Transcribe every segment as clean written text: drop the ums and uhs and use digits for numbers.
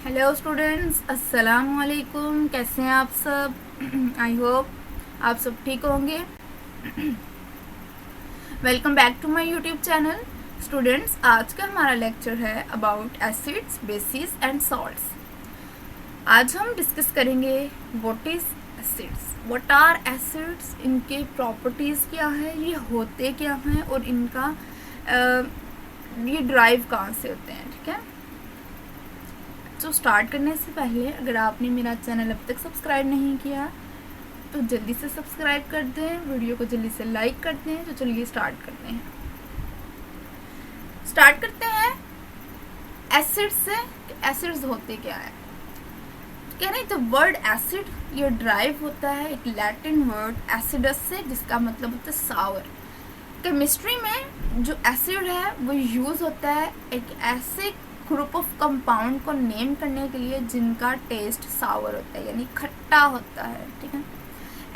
Hello students, अस्सलाम वालेकुम। कैसे हैं आप सब? आई होप आप सब ठीक होंगे। Welcome back to my YouTube channel. Students, आज का हमारा लेक्चर है about acids, bases and salts. आज हम डिस्कस करेंगे what is acids, what are acids, इनके प्रॉपर्टीज़ क्या है, ये होते क्या हैं और इनका ये ड्राइव कहाँ से होते हैं। ठीक है, तो स्टार्ट करने से पहले अगर आपने मेरा चैनल अब तक सब्सक्राइब नहीं किया तो जल्दी से सब्सक्राइब कर दें, वीडियो को जल्दी से लाइक कर दें। तो चलिए स्टार्ट करते हैं एसिड्स से। एसिड्स होते क्या है? कह रहे द वर्ड एसिड ये ड्राइव होता है एक लैटिन वर्ड एसिडस से, जिसका मतलब होता है सावर। केमिस्ट्री में जो एसिड है वो यूज़ होता है एक ऐसे ग्रुप ऑफ कंपाउंड को नेम करने के लिए जिनका टेस्ट सावर होता है, यानी खट्टा होता है। ठीक है,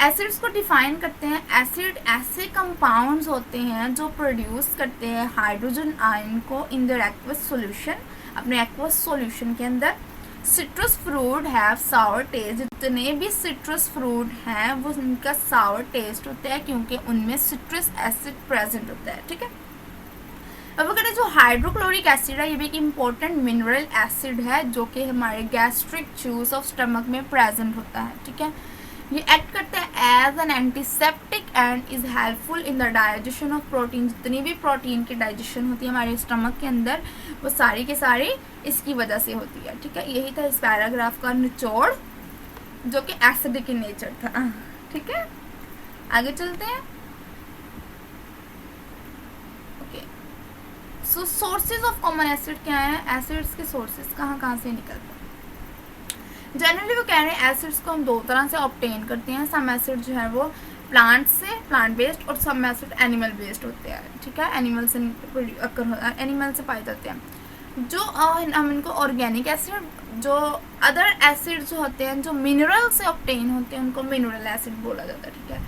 एसिड्स को डिफाइन करते हैं। एसिड ऐसे कंपाउंड्स होते हैं जो प्रोड्यूस करते हैं हाइड्रोजन आयन को इन देयर एक्वस सॉल्यूशन, अपने एक्वस सॉल्यूशन के अंदर। Citrus fruit have sour taste, जितने भी सिट्रस फ्रूट हैं वो उनका सावर टेस्ट होता है क्योंकि उनमें सिट्रस एसिड प्रेजेंट होता है। ठीक है, अब अगर जो हाइड्रोक्लोरिक एसिड है ये भी एक इम्पोर्टेंट मिनरल एसिड है जो कि हमारे गैस्ट्रिक जूस ऑफ स्टमक में प्रेजेंट होता है। ठीक है, ये एक्ट करता है as an antiseptic and is helpful in the digestion of protein. जितनी भी प्रोटीन की डाइजेशन होती है हमारे स्टमक के अंदर वो सारी के सारी इसकी वजह से होती है। ठीक है, यही था इस पैराग्राफ का निचोड़ जो कि एसिडिक इन नेचर था। ठीक है, आगे चलते हैं। सो सोर्सेज ऑफ कॉमन एसिड क्या है? एसिड्स के सोर्सेज कहाँ से निकलते हैं? जनरली वो कह रहे हैं एसिड्स को हम दो तरह से ऑब्टेन करते हैं। सम एसिड जो है वो प्लांट से, प्लांट बेस्ड, और सम एसिड एनिमल बेस्ड होते हैं। ठीक है, एनिमल से पाए जाते हैं। जो हम इनको ऑर्गेनिक एसिड, जो अदर एसिड जो होते हैं जो मिनरल से ऑब्टेन होते हैं उनको मिनरल एसिड बोला जाता है। ठीक है,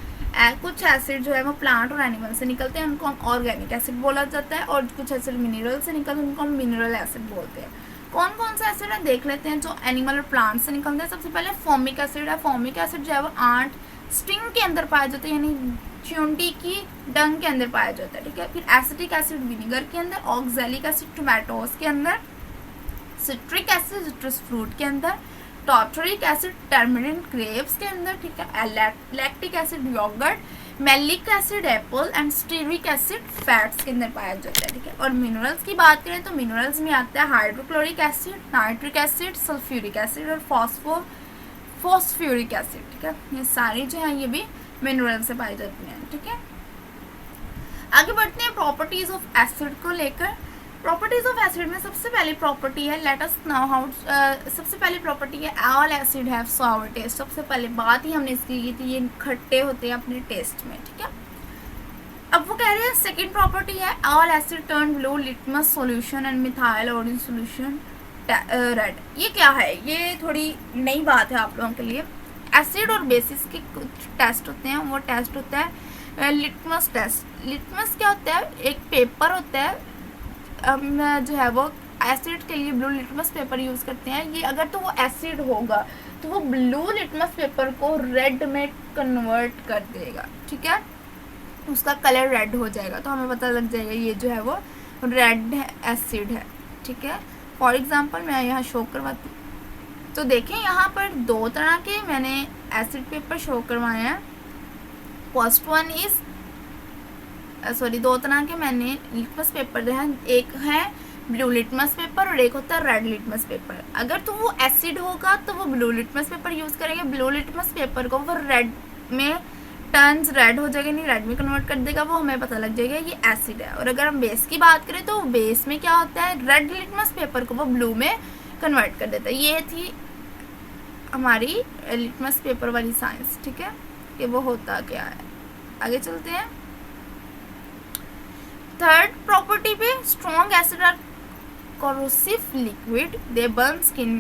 कुछ एसिड जो है वो प्लांट और एनिमल से निकलते हैं उनको हम ऑर्गेनिक एसिड बोला जाता है, और कुछ एसिड मिनरल से निकलते हैं उनको हम मिनरल एसिड बोलते हैं। कौन कौन से एसिड है देख लेते हैं जो एनिमल और प्लांट से निकलते हैं। सबसे पहले फॉर्मिक एसिड है। फॉर्मिक एसिड जो है वो आंट स्टिंग के अंदर पाया जाता है, यानी चूंटी की डंग के अंदर पाया जाता है। ठीक है, फिर एसिटिक एसिड विनीगर के अंदर, ऑक्सैलिक एसिड टोमेटोज के अंदर, सिट्रिक एसिड सिट्रस फ्रूट के अंदर, टॉर्टरिक एसिड टर्मरिन ग्रेप्स के अंदर। ठीक है, lactic acid yogurt, malic acid apple and stearic acid fats के अंदर पाया जाता है। ठीक है, और मिनरल्स की बात करें तो मिनरल्स में आता है hydrochloric acid, nitric acid, sulphuric acid और फॉस्फ्यूरिक एसिड। ठीक है, ये सारी जो है ये भी मिनरल से पाई जाती हैं। ठीक है, आगे बढ़ते हैं प्रॉपर्टीज ऑफ एसिड को लेकर। प्रॉपर्टीज ऑफ एसिड में सबसे पहली प्रॉपर्टी है, लेट अस नाउ हाउ, सबसे पहली प्रॉपर्टी है all acid have sour taste. सबसे पहले बात ही हमने इसकी की थी, ये खट्टे होते हैं अपने टेस्ट में। ठीक है, अब वो कह रहे हैं सेकंड प्रॉपर्टी है all asset turn blue litmus solution and methyl orange solution red. ये क्या है? ये थोड़ी नई बात है आप लोगों के लिए। एसिड और बेसिस के कुछ टेस्ट होते हैं, वो टेस्ट होता है लिटमस टेस्ट। लिटमस क्या होता है? एक पेपर होता है जो है वो एसिड के लिए ब्लू लिटमस पेपर यूज़ करते हैं। ये अगर तो वो एसिड होगा तो वो ब्लू लिटमस पेपर को रेड में कन्वर्ट कर देगा। ठीक है, उसका कलर रेड हो जाएगा तो हमें पता लग जाएगा ये जो है वो रेड एसिड है। ठीक है, फॉर एग्जांपल मैं यहाँ शो करवाती हूँ तो देखें यहाँ पर दो तरह के मैंने एसिड पेपर शो करवाए हैं। फर्स्ट वन इज़ दो तरह के मैंने लिटमस पेपर दिया है, एक है ब्लू लिटमस पेपर और एक होता है रेड लिटमस पेपर। अगर तो वो एसिड होगा तो वो ब्लू लिटमस पेपर यूज़ करेंगे, ब्लू लिटमस पेपर को वो रेड में टर्न्स रेड हो जाएगा, नहीं रेड में कन्वर्ट कर देगा, वो हमें पता लग जाएगा ये एसिड है। और अगर हम बेस की बात करें तो बेस में क्या होता है, रेड लिटमस पेपर को वो ब्लू में कन्वर्ट कर देता है। ये थी हमारी लिटमस पेपर वाली साइंस। ठीक है, कि वो होता क्या है। आगे चलते हैं थर्ड प्रॉपर्टी पे। Strong acid are corrosive liquid, they burn skin.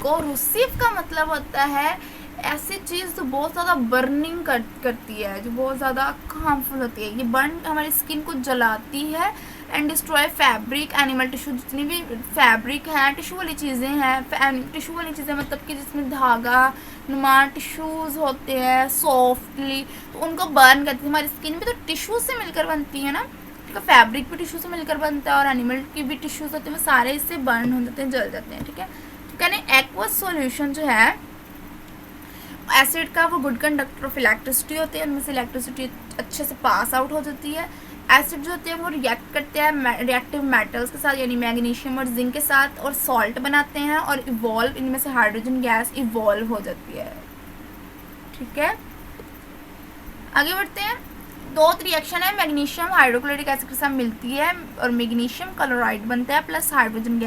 Corrosive का मतलब होता है ऐसी चीज़ जो बहुत ज़्यादा बर्निंग करती है, जो बहुत ज़्यादा हार्मफुल होती है। ये बर्न हमारी स्किन को जलाती है and destroy fabric animal tissue, जितनी भी फैब्रिक है टिश्यू वाली चीज़ें हैं, टिश्यू वाली चीज़ें मतलब कि जिसमें धागा नुमा टिश्यूज़ होते हैं सॉफ्टली, तो उनको बर्न करती है। हमारी स्किन भी तो टिश्यू से मिलकर बनती है ना, ठीक है, फैब्रिक भी टिश्यू से मिलकर बनता है और एनिमल की भी टिश्यूज़ होते हैं, वो सारे इससे बर्न हो जाते हैं, जल जाते हैं, ठीक है। तो कहने एक्वस सॉल्यूशन जो है एसिड का वो गुड कंडक्टर ऑफ इलेक्ट्रिसिटी होती है, उनमें से इलेक्ट्रिसिटी अच्छे से पास आउट हो जाती है। एसिड जो होते हैं वो रिएक्ट करते हैं रिएक्टिव मेटल्स के साथ, यानी मैग्नीशियम और जिंक के साथ, और सॉल्ट बनाते हैं और इवॉल्व, इनमें से हाइड्रोजन गैस इवॉल्व हो जाती है, ठीक है। आगे बढ़ते हैं। दो रिएक्शन है, मैग्नीशियम हाइड्रोक्लोरिक एसिड के साथ मिलती है और मैग्नीशियम क्लोराइड बनता है प्लस हाइड्रोजन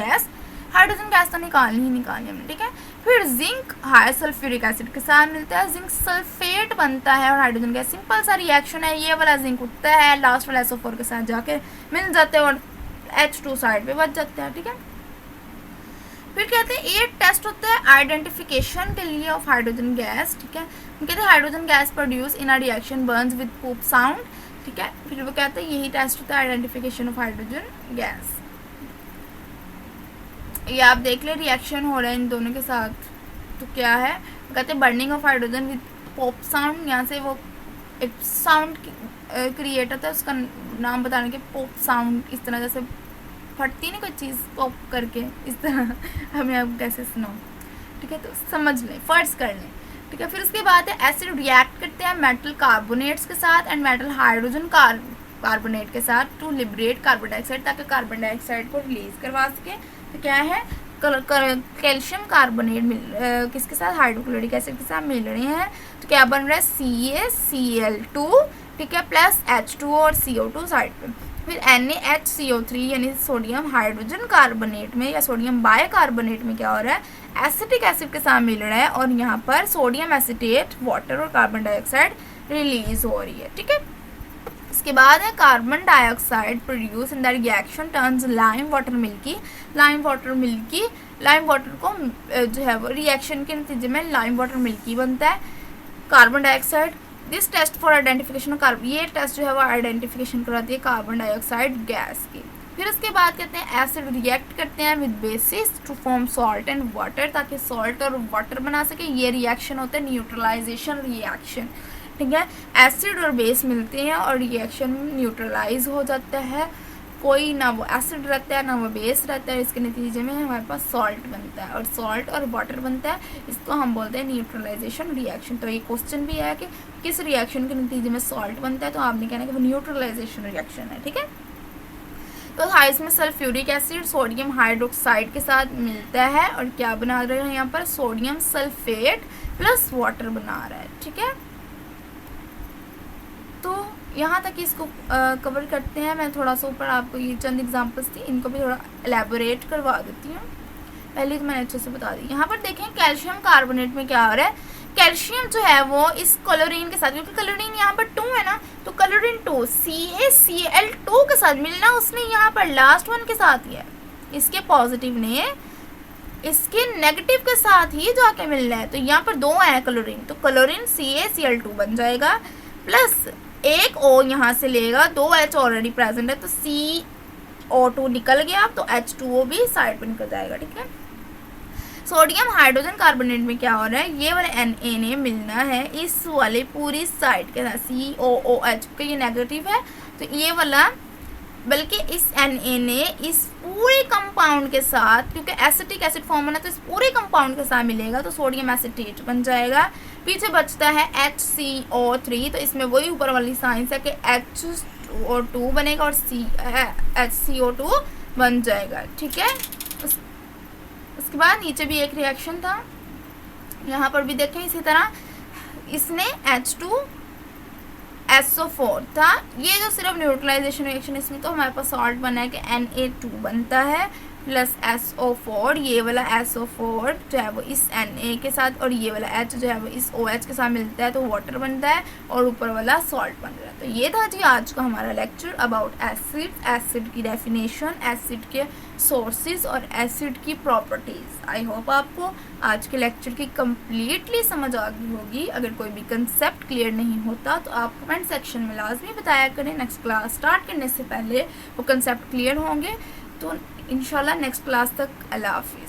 गैस तो निकालनी ही हमने, ठीक है। फिर जिंक हाई सल्फ्यूरिक एसिड के साथ मिलता है, जिंक सल्फेट बनता है और हाइड्रोजन गैस, सिंपल सा रिएक्शन है। ये वाला जिंक उठता है, लास्ट वाला SO4 के साथ जाके मिल जाते हैं और H2 साइड पे बच जाते हैं, ठीक है। फिर कहते हैं ये टेस्ट होता है आइडेंटिफिकेशन के लिए ऑफ हाइड्रोजन गैस, ठीक है। कहते हैं hydrogen gas produce in a reaction Burns with pope sound, ठीक है। फिर वो कहते हैं यही टेस्ट होता है आइडेंटिफिकेशन ऑफ हाइड्रोजन गैस। ये आप देख ले रिएक्शन हो रहा है इन दोनों के साथ, तो क्या है, कहते हैं burning of hydrogen with pop sound, यहाँ से वो एक साउंड क्रिएट होता है, उसका नाम बताने के पॉप साउंड, इस तरह जैसे फटती नहीं कोई चीज़ पॉप करके, इस तरह हमें आप कैसे सुनाओ, ठीक है। तो समझ लें, फर्ज कर लें, ठीक है। फिर उसके बाद है एसिड रिएक्ट करते हैं मेटल कार्बोनेट्स के साथ एंड मेटल हाइड्रोजन कार्बोनेट के साथ टू लिबरेट कार्बन डाइऑक्साइड, ताकि कार्बन डाइऑक्साइड को रिलीज करवा सके। तो क्या है, कैल्शियम कार्बोनेट किसके साथ, हाइड्रोक्लोरिक एसिड के साथ मिल रहे हैं, तो क्या बन रहा है CaCl2, ठीक है, प्लस H2 और CO2 साइड पे। फिर NaHCO3 यानी सोडियम हाइड्रोजन कार्बोनेट में या सोडियम बाइकार्बोनेट में क्या हो रहा है, एसिटिक एसिड के साथ मिल रहा है और यहाँ पर सोडियम एसिटेट वाटर और कार्बन डाइऑक्साइड रिलीज हो रही है, ठीक है। इसके बाद है carbon dioxide produce in the reaction turns lime water milky, lime water को जो है वो रिएक्शन के नतीजे में लाइम वाटर मिल्की बनता है। Carbon dioxide this test for identification of carbon, ये टेस्ट जो है वो आइडेंटिफिकेशन कराती है कार्बन डाइऑक्साइड गैस की। फिर उसके बाद कहते हैं एसिड रिएक्ट करते हैं with bases to form salt and water, ताकि सॉल्ट और वाटर बना सके। ये रिएक्शन होता है न्यूट्रलाइजेशन रिएक्शन, ठीक है। एसिड और बेस मिलते हैं और रिएक्शन न्यूट्रलाइज हो जाता है, कोई ना वो एसिड रहता है ना वो बेस रहता है, इसके नतीजे में हमारे पास सॉल्ट बनता है और सॉल्ट और वाटर बनता है, इसको हम बोलते हैं न्यूट्रलाइजेशन रिएक्शन। तो ये क्वेश्चन भी है कि किस रिएक्शन के नतीजे में सॉल्ट बनता है, तो आपने कहना है कि वो न्यूट्रलाइजेशन रिएक्शन है, ठीक है। तो इसमें सल्फ्यूरिक एसिड सोडियम हाइड्रोक्साइड के साथ मिलता है और क्या बना रहे हैं यहाँ पर, सोडियम सल्फेट प्लस वाटर बना रहा है, ठीक है। तो यहाँ तक इसको कवर करते हैं। मैं थोड़ा सा ऊपर आपको ये चंद एग्जांपल्स थी, इनको भी थोड़ा एलैबोरेट करवा देती हूँ। पहले तो मैंने अच्छे से बता दी। यहाँ पर देखें कैल्शियम कार्बोनेट में क्या हो रहा है, कैल्शियम जो है वो इस क्लोरीन के साथ, क्योंकि क्लोरीन यहाँ पर 2 है ना, तो क्लोरीन 2 CaCl2 के साथ मिलना, उसने यहाँ पर लास्ट वन के साथ ही है, इसके पॉजिटिव ने इसके नेगेटिव के साथ ही जाके मिलना है। तो यहाँ पर 2 है क्लोरीन, तो क्लोरीन CaCl2 बन जाएगा प्लस एक O यहाँ से लेगा, 2 H ऑलरेडी प्रेजेंट है तो CO2 निकल गया, तो H2O भी साइड पर निकल जाएगा, ठीक है। सोडियम हाइड्रोजन कार्बोनेट में क्या हो रहा है, ये वाले Na मिलना है इस वाले पूरी साइड के साथ COOH, क्योंकि ये नेगेटिव है तो ये वाला, बल्कि इस Na इस पूरे कंपाउंड के साथ, क्योंकि एसिटिक एसिड फॉर्म होना तो इस पूरे कंपाउंड के साथ मिलेगा, तो सोडियम एसिटेट बन जाएगा। पीछे बचता है HCO3, तो इसमें वही ऊपर वाली साइंस है कि H2O2 बनेगा और HCO2 बन जाएगा, ठीक है। उसके बाद नीचे भी एक रिएक्शन था, यहाँ पर भी देखें इसी तरह, इसने H2SO4 था, ये जो सिर्फ न्यूट्रलाइजेशन रिएक्शन, इसमें तो हमारे पास सॉल्ट बना है कि Na2 बनता है प्लस SO4, ये वाला SO4 जो है वो इस Na के साथ और ये वाला H जो है वो इस OH के साथ मिलता है तो वाटर बनता है और ऊपर वाला सॉल्ट बन रहा है। तो ये था जी आज का हमारा लेक्चर अबाउट एसिड, एसिड की डेफिनेशन, एसिड के सोर्सेज और एसिड की प्रॉपर्टीज़। आई होप आपको आज के लेक्चर की कम्प्लीटली समझ आ गई होगी। अगर कोई भी कंसेप्ट क्लियर नहीं होता तो आप कमेंट सेक्शन में लाजमी बताया करें। नेक्स्ट क्लास स्टार्ट करने से पहले वो कंसेप्ट क्लियर होंगे। तो इंशाल्लाह नेक्स्ट क्लास तक अल्लाह हाफिज़।